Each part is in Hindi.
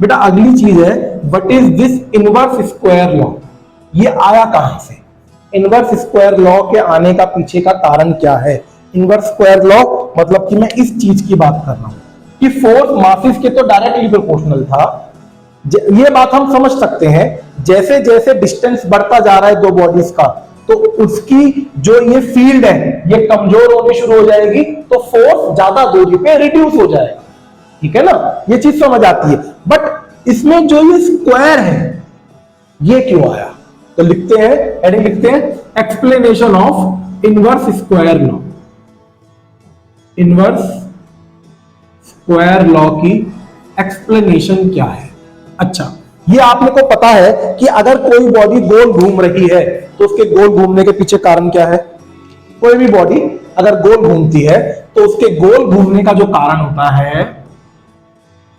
बेटा अगली चीज है what is this inverse square law. ये आया कहां से? इनवर्स स्क्वायर लॉ के आने का पीछे का कारण क्या है? इनवर्स स्क्वायर लॉ मतलब कि मैं इस चीज की बात कर रहा हूं कि फोर्स मासेस के तो डायरेक्टली प्रोपोर्शनल था। ये बात हम समझ सकते हैं, जैसे जैसे डिस्टेंस बढ़ता जा रहा है दो बॉडीज का, तो उसकी जो ये फील्ड है ये कमजोर होनी शुरू हो जाएगी, तो फोर्स ज्यादा दूरी पे रिड्यूस हो जाएगा। ठीक है ना, ये चीज समझ आती है। बट इसमें जो ये स्क्वायर है ये क्यों आया? तो लिखते हैं, हेडिंग लिखते हैं explanation of inverse square law. Inverse square law की एक्सप्लेनेशन क्या है? अच्छा, ये आपने को पता है कि अगर कोई बॉडी गोल घूम रही है तो उसके गोल घूमने के पीछे कारण क्या है? कोई भी बॉडी अगर गोल घूमती है तो उसके गोल घूमने का जो कारण होता है,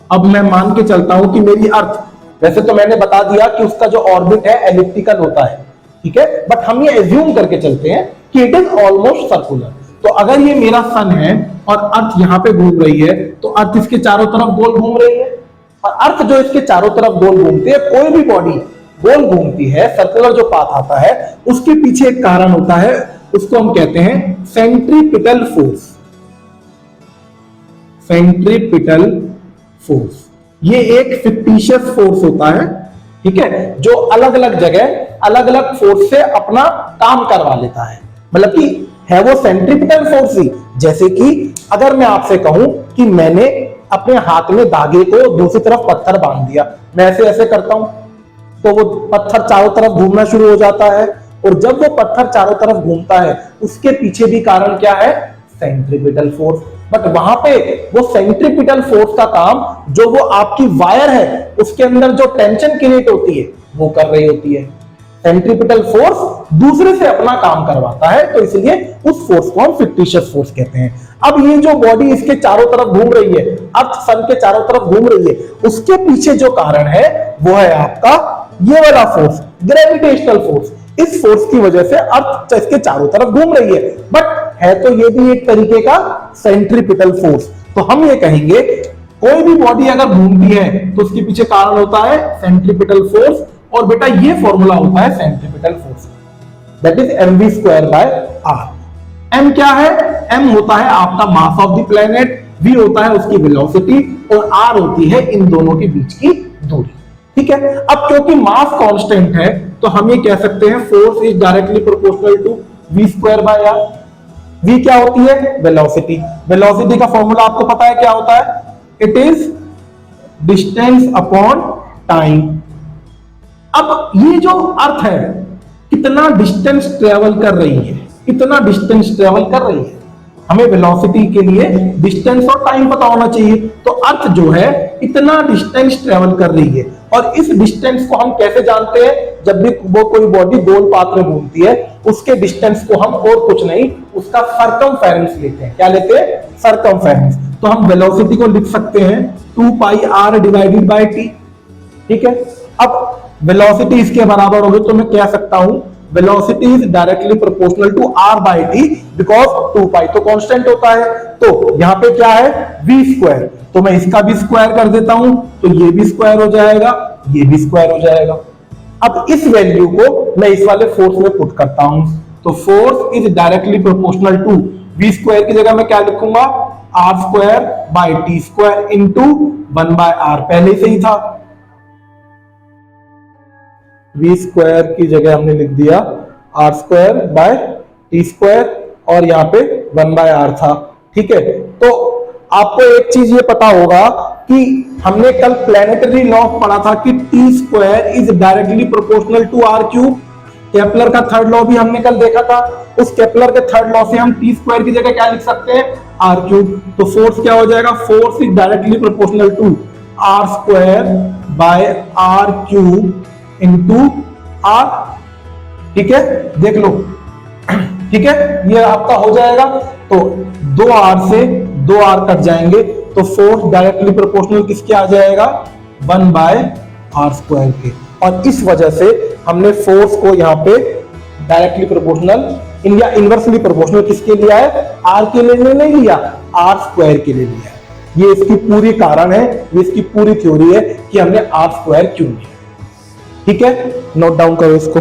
अब मैं मान के चलता हूं कि मेरी अर्थ, वैसे तो मैंने बता दिया कि उसका जो ऑर्बिट है एलिप्टिकल होता है, ठीक है, बट हम ये एज्यूम करके चलते हैं कि इट इज ऑलमोस्ट सर्कुलर। तो अगर ये मेरा सन है और अर्थ यहां पे घूम रही है तो अर्थ इसके चारों तरफ गोल घूम रही है, और अर्थ जो इसके चारों तरफ गोल घूमती है, कोई भी बॉडी गोल घूमती है, सर्कुलर जो पाथ आता है उसके पीछे एक कारण होता है, उसको हम कहते हैं सेंट्रीपिटल फोर्स। सेंट्रीपिटल फोर्स ये एक फिक्टिशियस फोर्स होता है, ठीक है, जो अलग अलग जगह अलग अलग फोर्स से अपना काम करवा लेता है। मतलब कि है वो सेंट्रीपिटल फोर्स ही। जैसे कि अगर मैं आपसे कहूं कि मैंने अपने हाथ में धागे को दूसरी तरफ पत्थर बांध दिया, मैं ऐसे ऐसे करता हूं तो वो पत्थर चारों तरफ घूमना शुरू हो जाता है, और जब वो पत्थर चारों तरफ घूमता है उसके पीछे भी कारण क्या है? Centripetal force. बट वहां पे वो सेंट्रीपिटल फोर्स का काम जो वो आपकी वायर है उसके अंदर जो टेंशन क्रिएट होती है वो कर रही होती है। सेंट्रीपिटल फोर्स दूसरे से अपना काम करवाता है, तो इसलिए उस फोर्स को हम फिक्टिशियस फोर्स कहते हैं। अब ये जो बॉडी इसके चारों तरफ घूम रही है, अर्थ सन के चारों तरफ घूम रही है, उसके पीछे जो कारण है वो है आपका ये वाला फोर्स, ग्रेविटेशनल फोर्स। इस फोर्स की वजह से अर्थ इसके चारों तरफ घूम रही है, बट है तो ये भी एक तरीके का सेंट्रीपिटल फोर्स। तो हम ये कहेंगे कोई भी बॉडी अगर घूमती है तो उसके पीछे कारण होता है सेंट्रीपिटल फोर्स, और बेटा ये फॉर्मूला होता है centripetal force, that is mv square by r। m क्या है? m होता है आपका mass of the planet, v होता है उसकी वेलोसिटी, और r होती है इन दोनों के बीच की दूरी। ठीक है, अब क्योंकि मास कांस्टेंट है तो हम ये कह सकते हैं force is directly proportional to v square by r। v क्या होती है? वेलोसिटी। वेलोसिटी का फॉर्मूला आपको पता है क्या होता है? It is distance upon time. अब ये जो अर्थ है कितना डिस्टेंस ट्रेवल कर रही है, कितना डिस्टेंस ट्रेवल कर रही है, हमें वेलोसिटी के लिए डिस्टेंस और टाइम पता होना चाहिए। तो अर्थ जो है इतना डिस्टेंस ट्रेवल कर रही है, और इस डिस्टेंस को हम कैसे जानते हैं? जब भी वो कोई बॉडी गोल पाथ में घूमती है उसके डिस्टेंस को हम और कुछ नहीं, उसका सरकमफेरेंस लेते हैं। क्या लेते हैं? सरकमफेरेंस। तो हम वेलोसिटी को लिख सकते हैं 2 पाई r डिवाइडेड बाय t। ठीक है, अब वेलोसिटी इसके बराबर होगी तो मैं कह सकता हूं velocity is directly proportional to r by t, because 2 pi तो कांस्टेंट होता है। तो यहां पे क्या है? v square. तो मैं इसका भी स्क्वायर कर देता हूं तो ये भी स्क्वायर हो जाएगा, ये भी स्क्वायर हो जाएगा। अब इस वैल्यू को मैं इस वाले फोर्स में पुट करता हूं, तो force is directly proportional to v square की जगह मैं क्या लिखूंगा? r square by t square into 1 by r। पहले से ही था, v स्क्वायर की जगह हमने लिख दिया r square by t square, और यहाँ पे 1 बाय r था। ठीक है, तो आपको एक चीज ये पता होगा कि हमने कल प्लैनेटरी लॉ पढ़ा था कि t square is directly proportional to r cube. Kepler का थर्ड लॉ भी हमने कल देखा था। उस केपलर के थर्ड लॉ से हम t स्क्वायर की जगह क्या लिख सकते हैं? r cube. तो फोर्स क्या हो जाएगा? Force is directly proportional to r square by r cube into r। ठीक है, देख लो। ठीक है, ये आपका हो जाएगा। तो 2r से 2r कट जाएंगे तो फोर्स डायरेक्टली प्रोपोर्शनल किसके आ जाएगा? 1 बाय r स्क्वायर के। और इस वजह से हमने फोर्स को यहाँ पे डायरेक्टली प्रोपोर्शनल या इनवर्सली प्रोपोर्शनल किसके लिया है? r के लिए नहीं लिया, r स्क्वायर के लिए लिया है। ये इसकी पूरी कारण है, ये इसकी पूरी थ्योरी है कि हमने आर स्क्वायर क्यों लिया। ठीक है, नोट डाउन करो इसको।